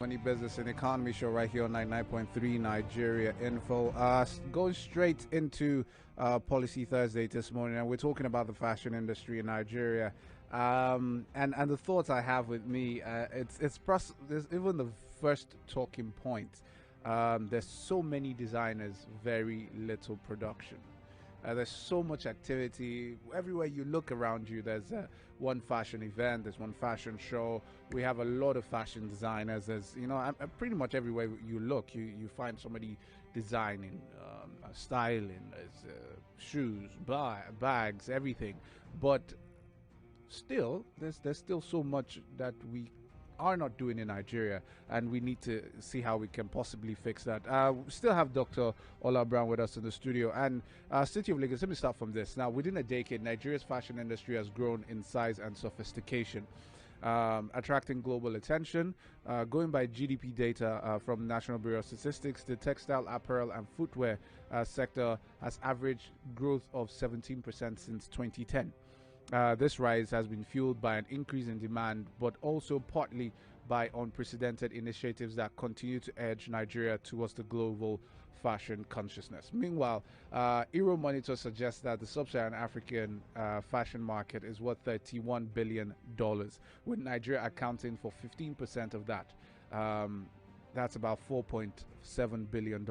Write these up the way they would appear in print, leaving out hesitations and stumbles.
Money, Business, and Economy show right here on 99.3 Nigeria Info. Going straight into Policy Thursday this morning, and we're talking about the fashion industry in Nigeria. And the thoughts I have with me, there's even the first talking point. There's so many designers, very little production. There's so much activity everywhere you look around you. There's one fashion event, there's one fashion show. We have a lot of fashion designers. There's, pretty much everywhere you look, you find somebody designing, styling, shoes, bags, everything. But still, there's still so much that we are not doing in Nigeria, and we need to see how we can possibly fix that. We still have Dr. Ola Brown with us in the studio. And City of Lagos, let me start from this. Now, within a decade, Nigeria's fashion industry has grown in size and sophistication, attracting global attention. Going by GDP data from National Bureau of Statistics, the textile, apparel, and footwear sector has averaged growth of 17% since 2010. This rise has been fueled by an increase in demand, but also partly by unprecedented initiatives that continue to edge Nigeria towards the global fashion consciousness. Meanwhile, Euromonitor suggests that the sub-Saharan African fashion market is worth $31 billion, with Nigeria accounting for 15% of that. That's about $4.7 billion.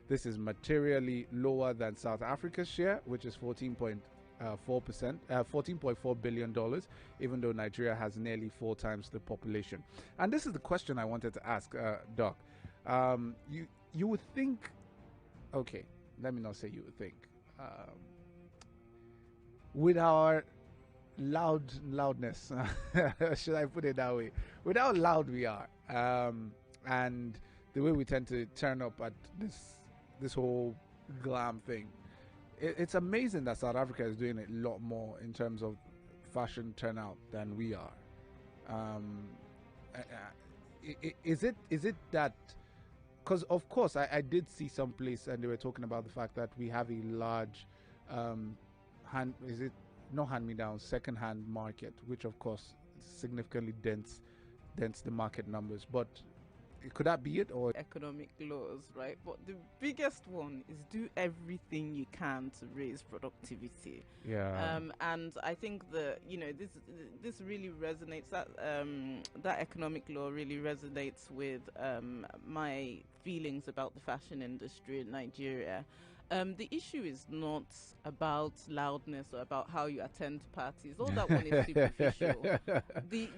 This is materially lower than South Africa's share, which is 14.4%, $14.4 billion, even though Nigeria has nearly 4 times the population. And this is the question I wanted to ask, Doc. You would think, okay, let me not say you would think, with our loudness, should I put it that way? With how loud we are, and the way we tend to turn up at this whole glam thing. It's amazing that South Africa is doing a lot more in terms of fashion turnout than we are. Is it that? Because of course I did see some place and they were talking about the fact that we have a large hand me down second-hand market, which of course significantly dents the market numbers. But could that be it, or economic laws, right? But the biggest one is do everything you can to raise productivity. yeah? And I think this really resonates. That economic law really resonates with my feelings about the fashion industry in Nigeria. The issue is not about loudness or about how you attend parties. All that one is superficial. The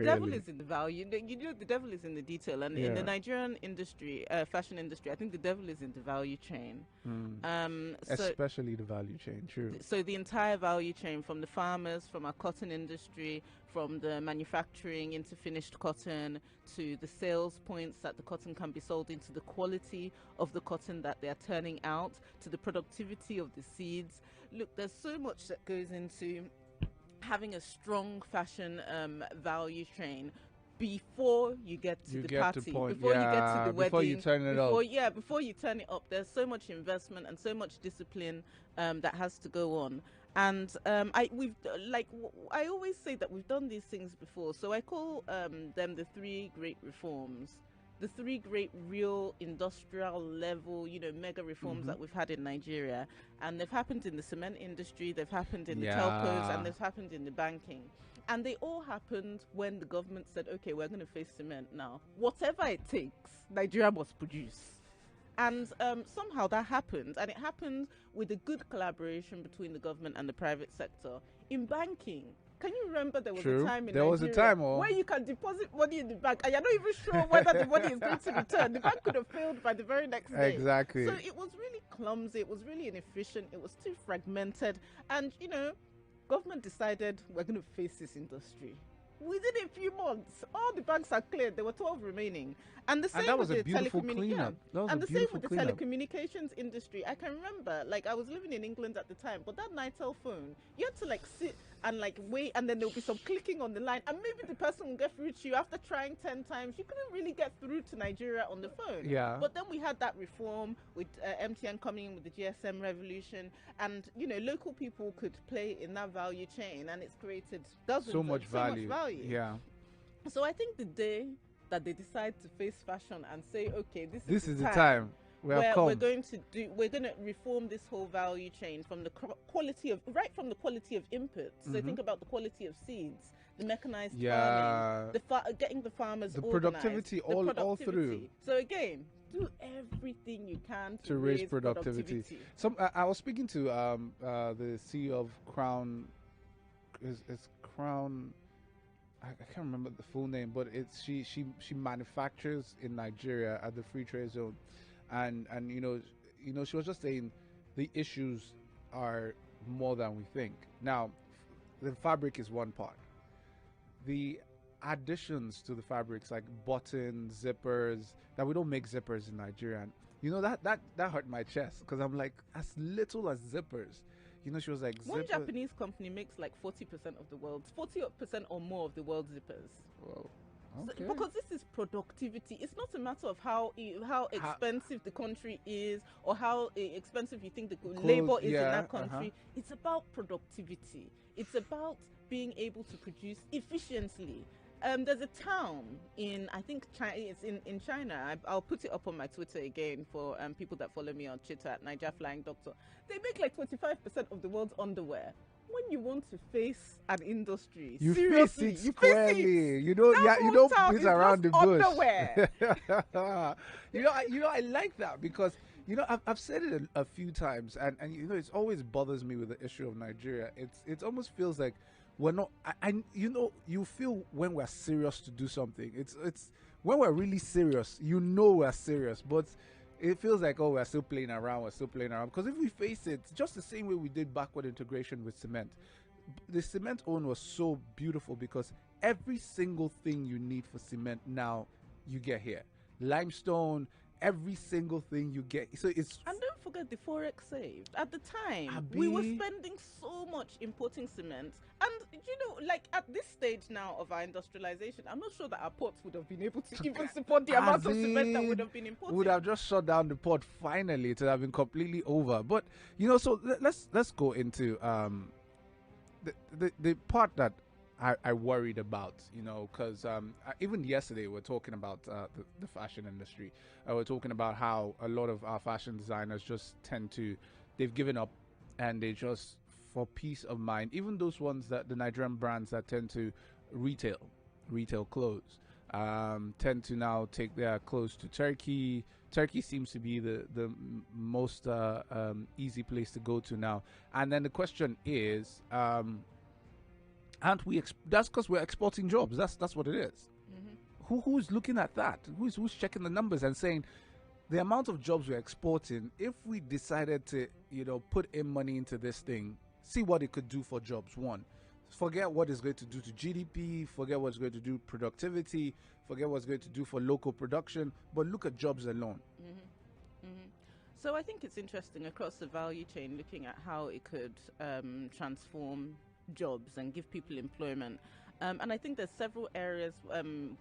devil Really? is in the value. The devil is in the detail. And in the Yeah. Nigerian industry, fashion industry, I think the devil is in the value chain. So Especially the value chain. True. so the entire value chain, from the farmers, from our cotton industry, from the manufacturing into finished cotton, to the sales points that the cotton can be sold into, the quality of the cotton that they are turning out, to the productivity of the seeds. Look, there's so much that goes into having a strong fashion value chain before you get to You the get to party, point, before you get to yeah, the before you wedding, turn it up. before you turn it up. There's so much investment and so much discipline that has to go on. And I always say that we've done these things before, so I call them the three great reforms, the three great real industrial level, mega reforms that we've had in Nigeria. And they've happened in the cement industry, they've happened in the telcos, Yeah. and they've happened in the banking. And they all happened when the government said, okay, we're going to face cement now. Whatever it takes, Nigeria must produce. And somehow that happened, and it happened with a good collaboration between the government and the private sector. In banking, can you remember there was True. a time in There was a Nigeria time, oh. where you can deposit money in the bank and you're not even sure whether the money is going to return? The bank could have failed by the very next day. Exactly. So it was really clumsy, it was really inefficient, it was too fragmented, and government decided we're going to face this industry. Within a few months, all the banks are cleared. There were 12 remaining. And the same that with was a the beautiful cleanup. That was and a the same beautiful with the cleanup. telecommunications industry. I can remember, I was living in England at the time, but that Nitel phone, you had to sit and wait, and then there'll be some clicking on the line, and maybe the person will get through to you after trying 10 times. You couldn't really get through to Nigeria on the phone. Yeah. But then we had that reform with MTN coming in with the GSM revolution, and local people could play in that value chain, and it's created dozens So much so much value. value. Yeah. So I think the day that they decide to face fashion and say, okay, This is the time. We have where come. we're going to reform this whole value chain from the quality of, right from the quality of inputs. So think about the quality of seeds, the mechanized farming, getting the farmers the organized, productivity, the all through. So again, do everything you can to raise productivity. I was speaking to the CEO of Crown. Is Crown? I can't remember the full name, but it's she manufactures in Nigeria at the Free Trade Zone, and she was just saying the issues are more than we think. Now, the fabric is one part. The additions to the fabrics like buttons, zippers, that we don't make zippers in Nigeria. And that hurt my chest because I'm like, as little as zippers. She was like, one Japanese company makes like 40% of the world's 40% or more of the world's zippers. Whoa. Okay. So, because this is productivity. It's not a matter of how expensive the country is or how expensive you think the labor is in that country. It's about productivity. It's about being able to produce efficiently. There's a town in, I think it's in China. I'll put it up on my Twitter again for people that follow me on Twitter at Niger Flying Doctor. They make like 25% of the world's underwear. When you want to face an industry, you seriously, face it squarely. You don't beat around the bush. Underwear. I like that because I've said it a few times, and it's always bothers me with the issue of Nigeria. It almost feels like we're not. You feel when we're serious to do something. It's when we're really serious. We're serious, but it feels like, we're still playing around. Because if we face it, just the same way we did backward integration with cement, the cement own was so beautiful because every single thing you need for cement now you get here. Limestone, every single thing you get. So it's, and don't forget the forex saved. At the time, we were spending so much importing cement, and like at this stage now of our industrialization, I'm not sure that our ports would have been able to even support the amount of cement that would have been imported. Would have just shut down the port finally. It would have been completely over. But so let's go into the part that I worried about, because even yesterday we're talking about the fashion industry. We're talking about how a lot of our fashion designers just they've given up, and they just, for peace of mind, even those ones that the Nigerian brands that tend to retail clothes, tend to now take their clothes to Turkey. Turkey seems to be the most easy place to go to now. And then the question is, aren't we? That's because we're exporting jobs. That's what it is. Who's looking at that? Who's checking the numbers and saying the amount of jobs we're exporting? If we decided to, put in money into this thing, see what it could do for jobs. One, forget what it's going to do to GDP. Forget what it's going to do productivity. Forget what it's going to do for local production. But look at jobs alone. So I think it's interesting across the value chain, looking at how it could transform jobs and give people employment, and I think there's several areas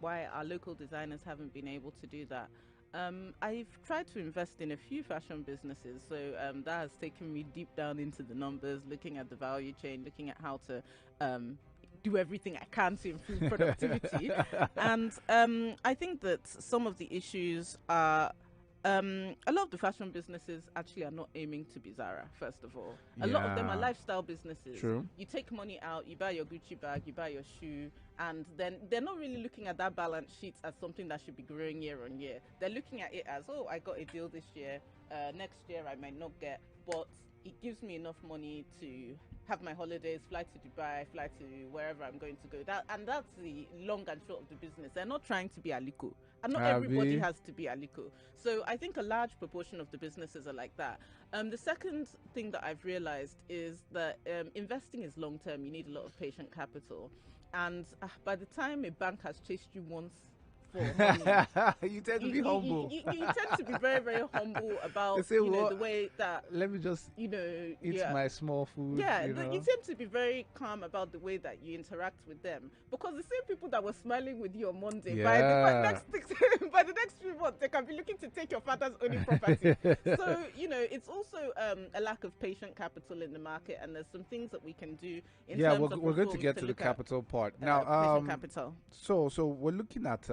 why our local designers haven't been able to do that. I've tried to invest in a few fashion businesses, so that has taken me deep down into the numbers, looking at the value chain, looking at how to do everything I can to improve productivity. And I think that some of the issues are a lot of the fashion businesses actually are not aiming to be Zara, first of all. A lot of them are lifestyle businesses. True. You take money out, you buy your Gucci bag, you buy your shoe, and then they're not really looking at that balance sheet as something that should be growing year on year. They're looking at it as, I got a deal this year, next year I might not get, but it gives me enough money to have my holidays, fly to Dubai, fly to wherever I'm going to go. That's the long and short of the business. They're not trying to be Aliko. And not everybody has to be Aliko. So I think a large proportion of the businesses are like that. The second thing that I've realized is that investing is long term. You need a lot of patient capital. And by the time a bank has chased you once for money, you tend to be humble. You tend to be very, very humble about say, the way that, let me just eat my small food. Yeah, you tend to be very calm about the way that you interact with them, because the same people that were smiling with you on Monday, by the next few months, they can be looking to take your father's only property. So, it's also a lack of patient capital in the market, and there's some things that we can do in terms of we're going to get to the capital part. Now, patient capital. So we're looking at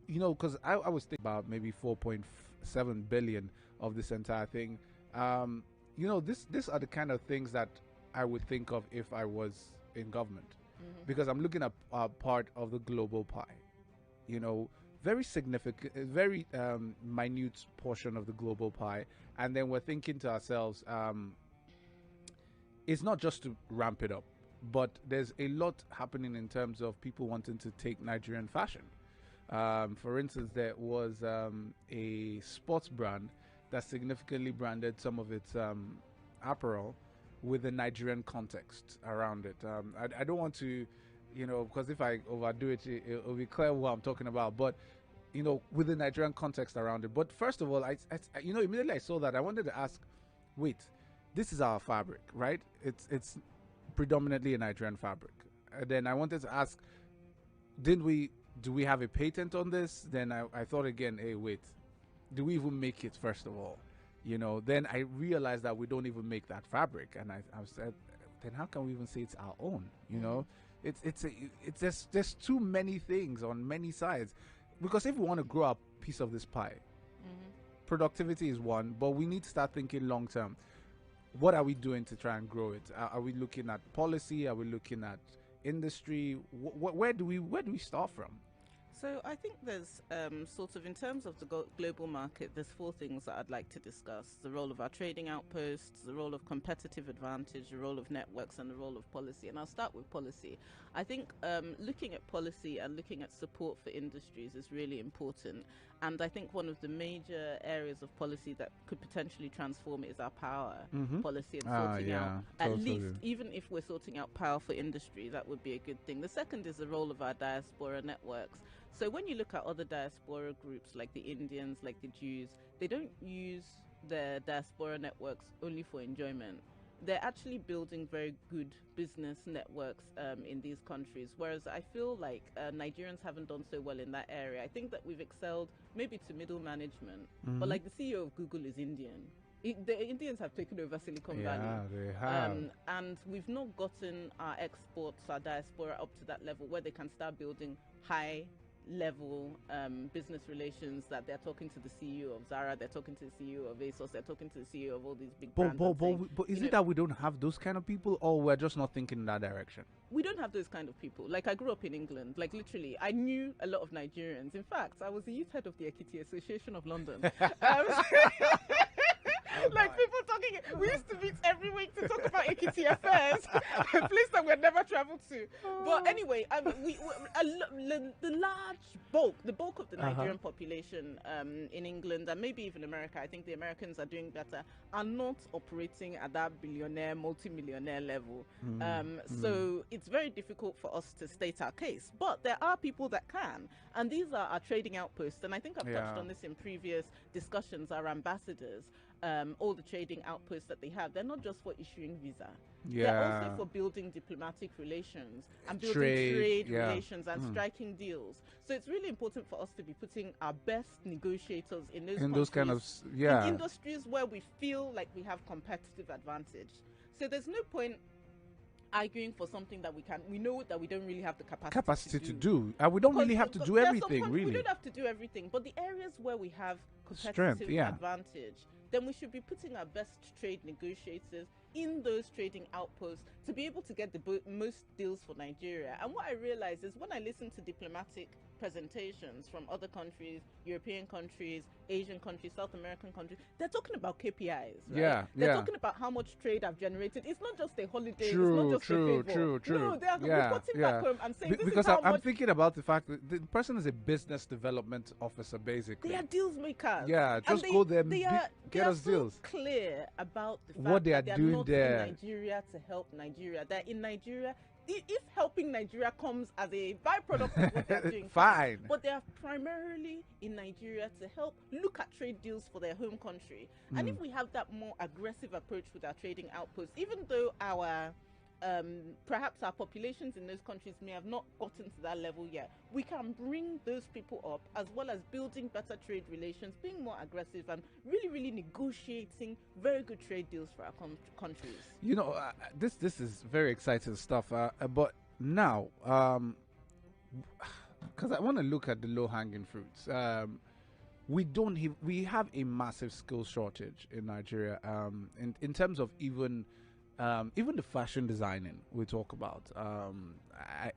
Because I was thinking about maybe 4.7 billion of this entire thing. These are the kind of things that I would think of if I was in government, because I'm looking at part of the global pie. You know, very significant, very minute portion of the global pie, and then we're thinking to ourselves, it's not just to ramp it up, but there's a lot happening in terms of people wanting to take Nigerian fashion. For instance, there was a sports brand that significantly branded some of its apparel with a Nigerian context around it. I don't want to, because if I overdo it, it'll be clear what I'm talking about. But with the Nigerian context around it. But first of all, immediately I saw that, I wanted to ask, wait, this is our fabric, right? It's predominantly a Nigerian fabric. And then I wanted to ask, do we have a patent on this? Then I thought again, hey, wait, do we even make it, first of all? Then I realized that we don't even make that fabric. And I said, then how can we even say it's our own? There's too many things on many sides. Because if we want to grow a piece of this pie, productivity is one, but we need to start thinking long term. What are we doing to try and grow it? Are we looking at policy? Are we looking at industry? Where do we start from? So I think there's sort of, in terms of the global market, there's four things that I'd like to discuss: the role of our trading outposts, the role of competitive advantage, the role of networks, and the role of policy. And I'll start with policy. I think looking at policy and looking at support for industries is really important. And I think one of the major areas of policy that could potentially transform it is our power policy, and sorting out, at least, even if we're sorting out power for industry, that would be a good thing. The second is the role of our diaspora networks. So when you look at other diaspora groups like the Indians, like the Jews, they don't use their diaspora networks only for enjoyment. They're actually building very good business networks in these countries, whereas I feel like Nigerians haven't done so well in that area. I think that we've excelled maybe to middle management, but like the CEO of Google is Indian. The Indians have taken over Silicon Valley. Yeah, they have. And we've not gotten our exports, our diaspora up to that level where they can start building high level business relations, that they're talking to the CEO of Zara, they're talking to the CEO of ASOS, they're talking to the CEO of all these big brands. But is it that we don't have those kind of people, or we're just not thinking in that direction? We don't have those kind of people. Like, I grew up in England. Like, literally, I knew a lot of Nigerians. In fact, I was the youth head of the Ekiti Association of London. Like, people talking, we used to meet every week to talk about Ekiti affairs, a place that we had never traveled to. But anyway, the bulk of the Nigerian population in England, and maybe even America, I think the Americans are doing better, are not operating at that billionaire, multi-millionaire level. So it's very difficult for us to state our case. But there are people that can, and these are our trading outposts. And I think I've touched on this in previous discussions, our ambassadors. All the trading outposts that they have, they're not just for issuing visa. They're also for building diplomatic relations and building trade relations and striking deals. So it's really important for us to be putting our best negotiators in those kind of in industries where we feel like we have competitive advantage. So there's no point arguing for something that we know that we don't really have the capacity to do. And we don't really have to do everything, really. We don't have to do everything, but the areas where we have competitive advantage, then we should be putting our best trade negotiators in those trading outposts to be able to get the most deals for Nigeria. And what I realize is, when I listen to diplomatic presentations from other countries, European countries, Asian countries, South American countries, they're talking about KPIs, right? They're talking about how much trade I've generated. It's not just a holiday, it's not just a favor. No, they're reporting back home and saying, because I'm thinking about the fact that the person is a business development officer, basically. They are deals makers. Yeah, just go there and get us deals. They are so clear about the fact that they are not in Nigeria to help Nigeria. They're in Nigeria. If helping Nigeria comes as a byproduct of what they're doing, fine. But they are primarily in Nigeria to help look at trade deals for their home country. And if we have that more aggressive approach with our trading outposts, even though our perhaps our populations in those countries may have not gotten to that level yet, we can bring those people up, as well as building better trade relations, being more aggressive, and really negotiating very good trade deals for our countries. This is very exciting stuff. But now, because I want to look at the low-hanging fruits. We have a massive skill shortage in Nigeria. In terms of even the fashion designing we talk about.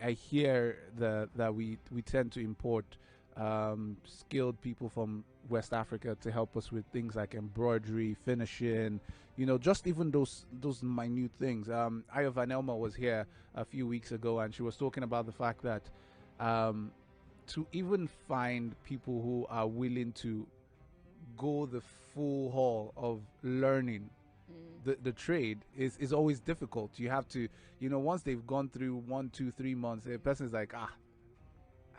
I hear that we tend to import skilled people from West Africa to help us with things like embroidery, finishing, just even those minute things. Ayo Van Elma was here a few weeks ago, and she was talking about the fact that to even find people who are willing to go the full haul of learning the trade is always difficult. You have to, once they've gone through 1, 2, 3 months, the person's like,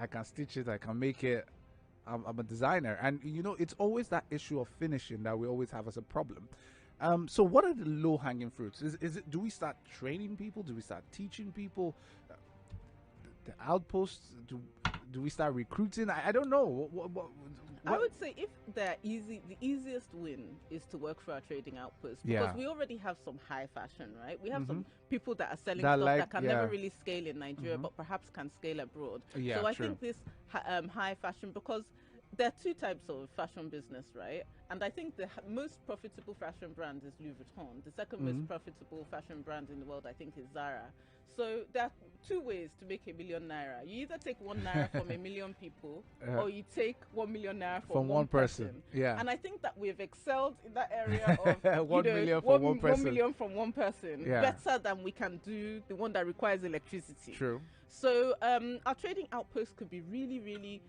I can stitch it, I can make it. I'm a designer, and it's always that issue of finishing that we always have as a problem. So what are the low-hanging fruits? Do we start training people? Do we start teaching people? The outposts? Do we start recruiting? I don't know. What I would say if the easiest win is to work for our trading outpost, because we already have some high fashion, right? We have some people that are selling stuff that can never really scale in Nigeria, but perhaps can scale abroad. Yeah, so I true. think this high fashion, because there are two types of fashion business, right? And I think the most profitable fashion brand is Louis Vuitton. The second most profitable fashion brand in the world, I think, is Zara. So there are two ways to make #1,000,000. You either take #1 from 1,000,000 people, or you take #1,000,000 from one person. Yeah. And I think that we've excelled in that area of 1 million from one person. 1 million from one person, better than we can do the one that requires electricity. True. So our trading outposts could be really, really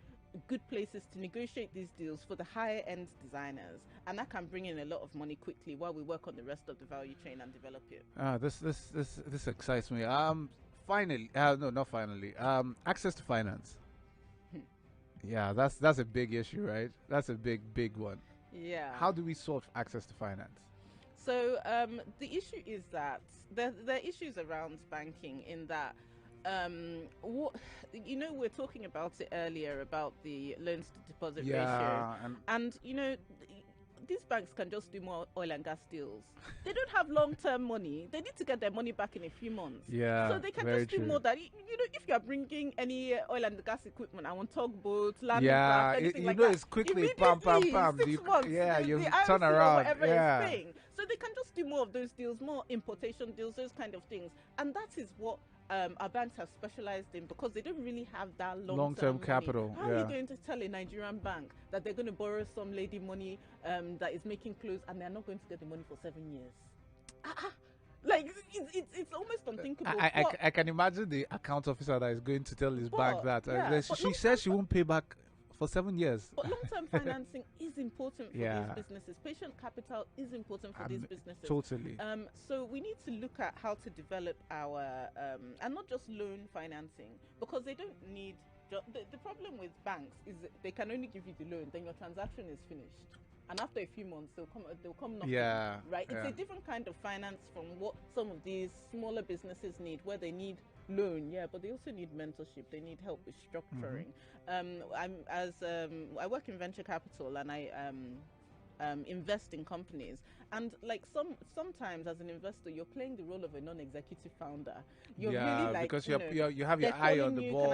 good places to negotiate these deals for the higher end designers, and that can bring in a lot of money quickly while we work on the rest of the value chain and develop it. This excites me. Finally, no, not finally. Access to finance. Yeah, that's a big issue, right? That's a big one. Yeah. How do we solve access to finance? So the issue is that there are issues around banking in that we're talking about it earlier about the loans to deposit ratio, and these banks can just do more oil and gas deals. They don't have long-term money. They need to get their money back in a few months. Yeah, so they can just do more. That if you are bringing any oil and gas equipment, I want tugboats, landing craft, anything like that, it's quickly pam. 6 months, you the turn IOC or around. whatever is paying. So they can just do more of those deals, more importation deals, those kind of things, and that is what our banks have specialized in, because they don't really have that long-term capital. How are you going to tell a Nigerian bank that they're going to borrow some lady money that is making clothes and they're not going to get the money for 7 years? Like it's almost unthinkable. I can imagine the account officer that is going to tell his bank that she says she won't pay back for 7 years. But long-term financing is important for these businesses. Patient capital is important for these businesses. Totally. So we need to look at how to develop our and not just loan financing, because they don't need. The problem with banks is they can only give you the loan, then your transaction is finished, and after a few months they'll come knocking. Right. It's a different kind of finance from what some of these smaller businesses need, where they need loan, but they also need mentorship. They need help with structuring. I work in venture capital, and I invest in companies, and like sometimes as an investor you're playing the role of a non-executive founder. You're really like, because you have your eye on the ball.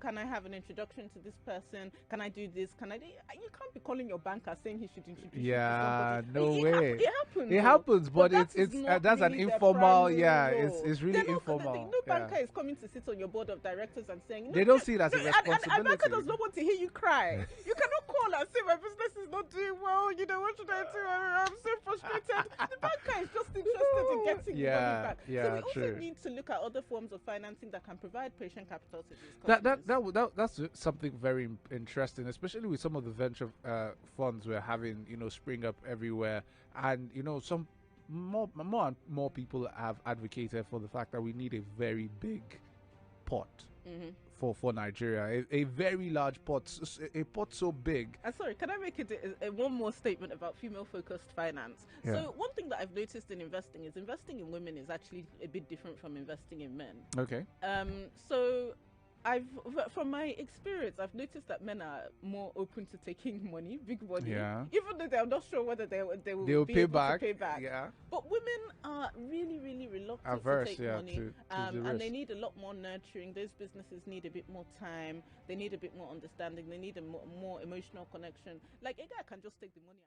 Can I have an introduction to this person? Can I do this? Can I do? You can't be calling your banker saying he should introduce you to somebody. No way. It happens, but that's really an informal. It's really informal. No banker is coming to sit on your board of directors and saying they don't see it as a responsibility. And banker does not want to hear you cry. You cannot call and say my business is not doing well. What should I do? I'm so frustrated. The banker is just interested in getting the money back. So we also need to look at other forms of financing that can provide patient capital to these companies. That's something very interesting, especially with some of the venture funds we're having, spring up everywhere, and some more and more people have advocated for the fact that we need a very big pot. For Nigeria, a very large pot, a pot so big. Sorry, can I make it one more statement about female-focused finance? So one thing that I've noticed in investing in women is actually a bit different from investing in men. Okay. So From my experience, I've noticed that men are more open to taking money, big money, Yeah. even though they're not sure whether they will They'll be pay able back. to pay back. Yeah. But women are really, really reluctant Averse, to take yeah, money, to the and they risk. need a lot more nurturing. Those businesses need a bit more time. They need a bit more understanding. They need a more emotional connection. Like a guy can just take the money.